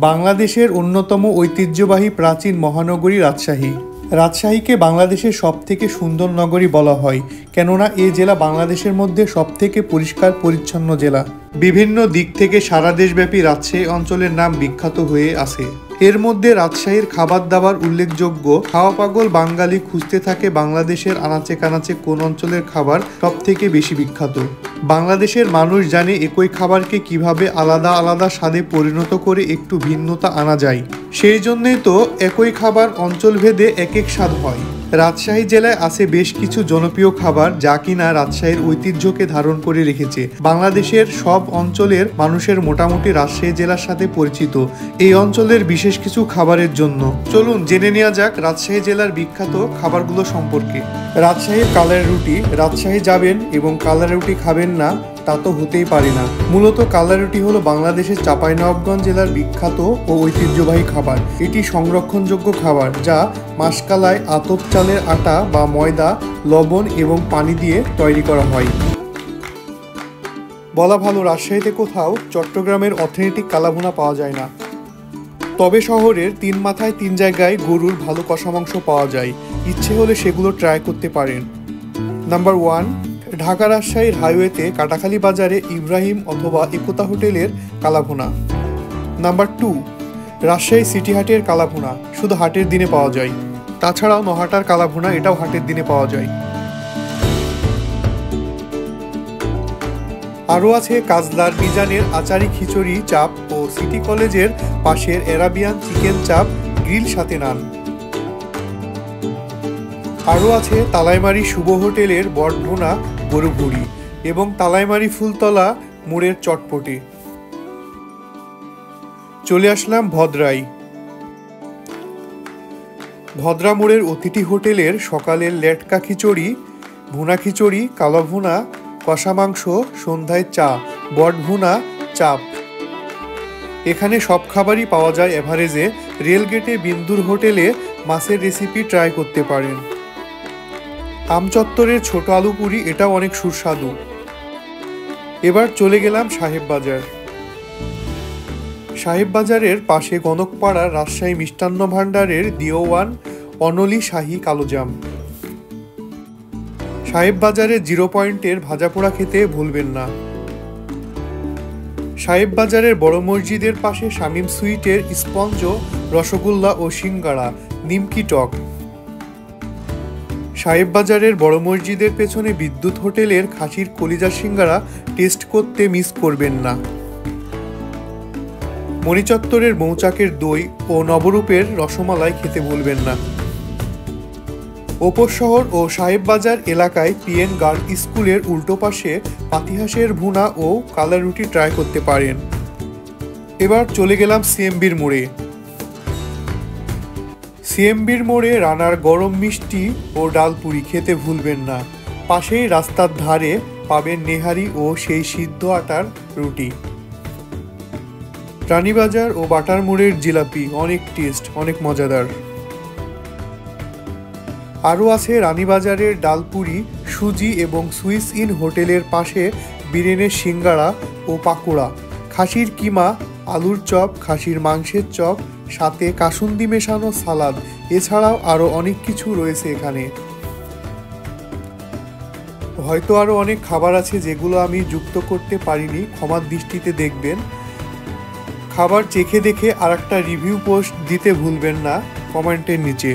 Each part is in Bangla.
বাংলাদেশের অন্যতম ঐতিহ্যবাহী প্রাচীন মহানগরী রাজশাহী। রাজশাহীকে বাংলাদেশের সবথেকে সুন্দর নগরী বলা হয়, কেননা এ জেলা বাংলাদেশের মধ্যে সবথেকে পরিষ্কার পরিচ্ছন্ন জেলা। বিভিন্ন দিক থেকে সারা দেশব্যাপী রাজশাহী অঞ্চলের নাম বিখ্যাত হয়ে আছে। এর মধ্যে রাজশাহীর খাবার দাবার উল্লেখযোগ্য। খাওয়া পাগল বাঙালি খুঁজতে থাকে বাংলাদেশের আনাচে কানাচে কোন অঞ্চলের খাবার সব থেকে বেশি বিখ্যাত। বাংলাদেশের মানুষ জানে একই খাবারকে কিভাবে আলাদা আলাদা স্বাদে পরিণত করে একটু ভিন্নতা আনা যায়। সেই জন্যই তো একই খাবার অঞ্চলভেদে এক এক স্বাদ হয়। রাজশাহী জেলায় আছে বেশ কিছু জনপ্রিয় খাবার যা কিনা রাজশাহীর ঐতিহ্যকে ধারণ করে রেখেছে। বাংলাদেশের সব অঞ্চলের মানুষের মোটামুটি রাজশাহী জেলার সাথে পরিচিত এই অঞ্চলের বিশেষ কিছু খাবারের জন্য। চলুন জেনে নেওয়া যাক রাজশাহী জেলার বিখ্যাত খাবারগুলো সম্পর্কে। রাজশাহীর কালার রুটি। রাজশাহী যাবেন এবং কালার রুটি খাবেন না তা তো হতেই পারে না। মূলত কালার রুটি হলো বাংলাদেশের চাঁপাইনবাবগঞ্জ জেলার বিখ্যাত ও ঐতিহ্যবাহী খাবার। এটি সংরক্ষণযোগ্য খাবার যা মাসকালায় আতপ চালের আটা বা ময়দা, লবণ এবং পানি দিয়ে তৈরি করা হয়। বলা ভালো রাজশাহীতে কোথাও চট্টগ্রামের অথেন্টিক কালাভুনা পাওয়া যায় না, তবে শহরের 3 মাথায় 3 জায়গায় গরুর ভালো কষা মাংস পাওয়া যায়। ইচ্ছে হলে সেগুলো ট্রাই করতে পারেন। নাম্বার 1, ঢাকা রাজশাহীর হাইওয়েতে কাটাখালী বাজারে ইব্রাহিম অথবা একতা হোটেলের কালাভুনা। নাম্বার 2, রাজশাহী সিটি হাটের কালাভুনা, শুধু হাটের দিনে পাওয়া যায়। তাছাড়াও নহাটার কালাভুনা, এটাও হাটের দিনে পাওয়া যায়। আরও আছে কাজলার মিজানের আচারি খিচুড়ি চাপ ও সিটি কলেজের পাশের অ্যারাবিয়ান চিকেন চাপ গ্রিল সাথে নান। আরও আছে তালাইমারি শুভ হোটেলের বটভুনা গরু ভুড়ি এবং তালাইমারি ফুলতলা মোড়ের চটপটে। চলে আসলাম ভদ্রায়। ভদ্রা মোড়ের অতিথি হোটেলের সকালের লেটকা খিচুড়ি, ভুনা খিচুড়ি, কালো ভুনা, কষা মাংস, সন্ধ্যায় চা, বটভুনা, চাপ। এখানে সব খাবারই পাওয়া যায় এভারেজে। রেলগেটে বিন্দুর হোটেলে মাছের রেসিপি ট্রাই করতে পারেন। আমচত্বরের ছোট আলু পুরি, এটাও অনেক সুস্বাদু। এবার চলে গেলাম সাহেব বাজার। সাহেব বাজারের পাশে গণকপাড়ার রাজশাহী মিষ্টান্ন ভাণ্ডারের দিওয়ান অনলি শাহী কালোজাম। সাহেব বাজারে 0 পয়েন্টের ভাজাপোড়া খেতে ভুলবেন না। সাহেব বাজারের বড় মসজিদের পাশে শামীম সুইটের স্পঞ্জ, রসগোল্লা ও সিঙ্গাড়া, নিমকি টক। সাহেব বাজারের বড় মসজিদের পেছনে বিদ্যুৎ হোটেলের খাসির কলিজা সিঙ্গাড়া টেস্ট করতে মিস করবেন না। মণিচত্বরের মৌচাকের দই ও নবরূপের রসমালাই খেতে ভুলবেন না। উপশহর ও সাহেব বাজার এলাকায় পিএন গার্ল স্কুলের উল্টো পাশে পাতিহাসের ভুনা ও কালার রুটি ট্রাই করতে পারেন। এবার চলে গেলাম সিএমবির মোড়ে। সিএমবির মোড়ে রানার গরম মিষ্টি ও ডালপুরি খেতে ভুলবেন না। পাশেই রাস্তার ধারে পাবেন নেহারি ও সেই সিদ্ধ আটার রুটি। রানীবাজার ও বাটার মোড়ের জিলাপি অনেক টেস্ট, অনেক মজাদার। আরও আছে রানীবাজারের ডালপুরি, সুজি এবং সুইস ইন হোটেলের পাশে বিরিয়ানির সিঙ্গাড়া ও পাকোড়া, খাসির কিমা, আলুর চপ, খাসির মাংসের চপ, সাথে কাসুন্দি মেশানো সালাদ। এছাড়াও আরও অনেক কিছু রয়েছে এখানে। হয়তো আরও অনেক খাবার আছে যেগুলো আমি যুক্ত করতে পারিনি, ক্ষমার দৃষ্টিতে দেখবেন। খাবার চেখে দেখে আর একটা রিভিউ পোস্ট দিতে ভুলবেন না কমেন্টের নিচে।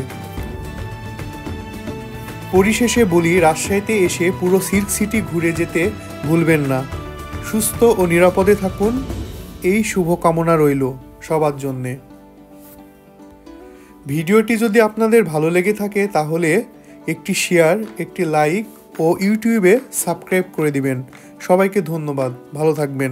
পরিশেষে বলি, রাজশাহীতে এসে পুরো সিল্ক সিটি ঘুরে যেতে ভুলবেন না। সুস্থ ও নিরাপদে থাকুন, এই শুভকামনা রইল সবার জন্যে। ভিডিওটি যদি আপনাদের ভালো লেগে থাকে তাহলে একটি শেয়ার, একটি লাইক ও ইউটিউবে সাবস্ক্রাইব করে দিবেন। সবাইকে ধন্যবাদ, ভালো থাকবেন।